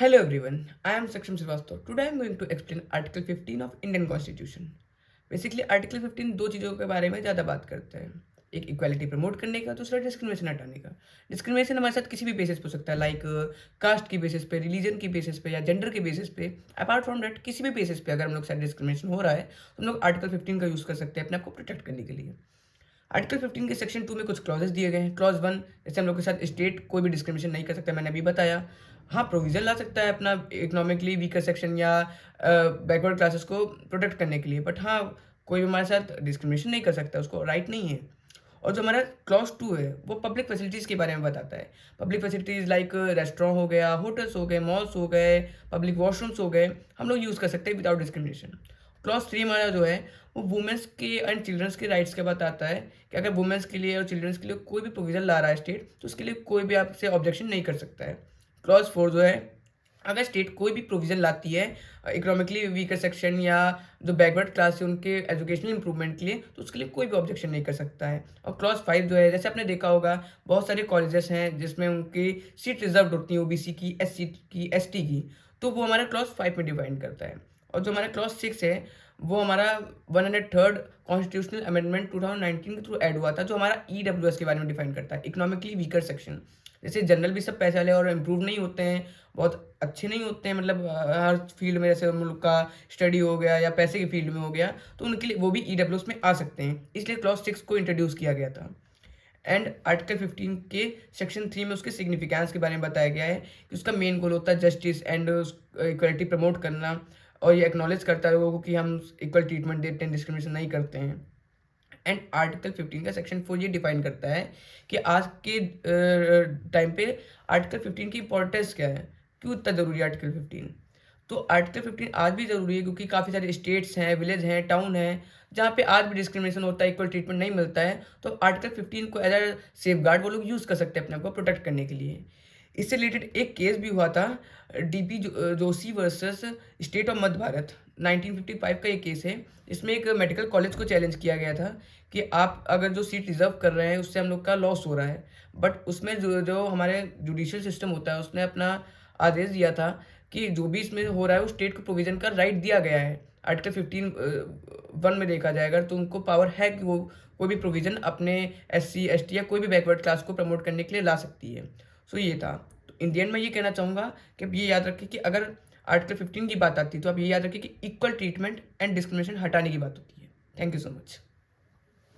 Hello everyone, I am Saksham Srivastava. Today I am going to explain Article 15 of Indian Constitution. Basically article 15 दो चीज़ों के बारे में ज़्यादा बात करता है। एक इक्वालिटी प्रमोट करने का, दूसरा डिस्क्रिमिनेशन हटाने का। डिस्क्रिमिनेशन हमारे साथ किसी भी बेसिस पे हो सकता है, लाइक कास्ट की बेसिस पे, रिलीजन की बेसिस पे या जेंडर के बेसिस पे। अपार्ट फ्रॉम दैट किसी भी बेसिस पे अगर हम लोग साथ डिस्क्रिमिनेशन हो रहा है तो हम लोग आर्टिकल 15 का यूज़ कर सकते हैं अपने आप को प्रोटेक्ट करने के लिए। आर्टिकल 15 के सेक्शन 2 में कुछ क्लॉजेस दिए गए हैं। क्लॉज 1 जैसे हम लोग के साथ स्टेट कोई भी डिस्क्रिमिनेशन नहीं कर सकता, मैंने अभी बताया। हाँ, प्रोविज़न ला सकता है अपना इकोनॉमिकली वीकर सेक्शन या बैकवर्ड क्लासेस को प्रोटेक्ट करने के लिए, बट हाँ, कोई भी हमारे साथ डिस्क्रिमिनेशन नहीं कर सकता, उसको राइट नहीं है। और जो हमारा क्लॉज 2 है, वो पब्लिक फैसिलिटीज़ के बारे में बताता है। पब्लिक फैसिलिटीज़ लाइक रेस्टोरेंट हो गया, होटल्स हो गए, मॉल्स हो गए, पब्लिक वॉशरूम्स हो गए, हम लोग यूज़ कर सकते हैं विदाउट डिस्क्रिमिनेशन। क्लॉज 3 हमारा जो है वो वुमेन्स के एंड चिल्ड्रंस के राइट्स के बताता है कि अगर वुमेन्स के लिए और चिल्ड्रंस के लिए कोई भी प्रोविज़न ला रहा है स्टेट, तो उसके लिए कोई भी आपसे ऑब्जेक्शन नहीं कर सकता है। क्लॉज 4 जो है, अगर स्टेट कोई भी प्रोविज़न लाती है इकोनॉमिकली वीकर सेक्शन या जो बैकवर्ड क्लास है उनके एजुकेशनल इंप्रूवमेंट के लिए, तो उसके लिए कोई भी ऑब्जेक्शन नहीं कर सकता है। और क्लॉज 5 जो है, जैसे आपने देखा होगा बहुत सारे कॉलेजेस हैं जिसमें उनकी सीट रिजर्व होती है ओबीसी की, एससी की, एसटी की, तो वो हमारा क्लॉज 5 में डिफाइन करता है। और जो हमारा क्लॉज 6 है, वो हमारा 103rd कॉन्स्टिट्यूशनल अमेंडमेंट 2019 के थ्रू ऐड हुआ था, जो हमारा ईडब्ल्यूएस के बारे में डिफाइन करता है, इकोनॉमिकली वीकर सेक्शन। जैसे जनरल भी सब पैसे वाले और इम्प्रूव नहीं होते हैं, बहुत अच्छे नहीं होते हैं, मतलब हर फील्ड में, जैसे मुल्क का स्टडी हो गया या पैसे की फील्ड में हो गया, तो उनके लिए वो भी ईडब्ल्यूएस में आ सकते हैं, इसलिए क्लॉज 6 को इंट्रोड्यूस किया गया था। एंड आर्टिकल 15 के सेक्शन 3 में उसके सिग्निफिकेंस के बारे में बताया गया है कि उसका मेन गोल होता है जस्टिस एंड इक्वलिटी प्रमोट करना, और ये एक्नॉलेज करता है लोगों को कि हम इक्वल ट्रीटमेंट देते हैं, डिस्क्रिमिनेशन नहीं करते हैं। एंड आर्टिकल 15 का सेक्शन 4 ये डिफाइन करता है कि आज के टाइम पे आर्टिकल 15 की इंपॉर्टेंस क्या है, क्यों इतना ज़रूरी है आर्टिकल 15। तो आर्टिकल 15 आज भी ज़रूरी है क्योंकि काफ़ी सारे स्टेट्स हैं, विलेज हैं, टाउन हैं, जहाँ पे आज भी डिस्क्रिमिनेशन होता है, इक्वल ट्रीटमेंट नहीं मिलता है, तो आर्टिकल 15 को एज अ सेफगार्ड वो लोग यूज़ कर सकते हैं अपने आप को प्रोटेक्ट करने के लिए। इससे रिलेटेड एक केस भी हुआ था, DP Joshi versus state of Madhya Bharat, 1955 का ये केस है। इसमें एक मेडिकल कॉलेज को चैलेंज किया गया था कि आप अगर जो सीट रिजर्व कर रहे हैं उससे हम लोग का लॉस हो रहा है, बट उसमें जो जो हमारे जुडिशियल सिस्टम होता है उसने अपना आदेश दिया था कि जो भी इसमें हो रहा है वो स्टेट को प्रोविज़न का राइट दिया गया है। आर्टिकल 15 1 में देखा जाए अगर, तो उनको पावर है कि वो कोई भी प्रोविज़न अपने एससी, एसटी या कोई भी बैकवर्ड क्लास को प्रमोट करने के लिए ला सकती है। सो ये था। तो इन द एंड मैं ये कहना चाहूँगा कि आप ये याद रखें कि अगर आर्टिकल 15 की बात आती है तो आप ये याद रखें कि इक्वल ट्रीटमेंट एंड डिस्क्रिमिनेशन हटाने की बात होती है। Thank you so much.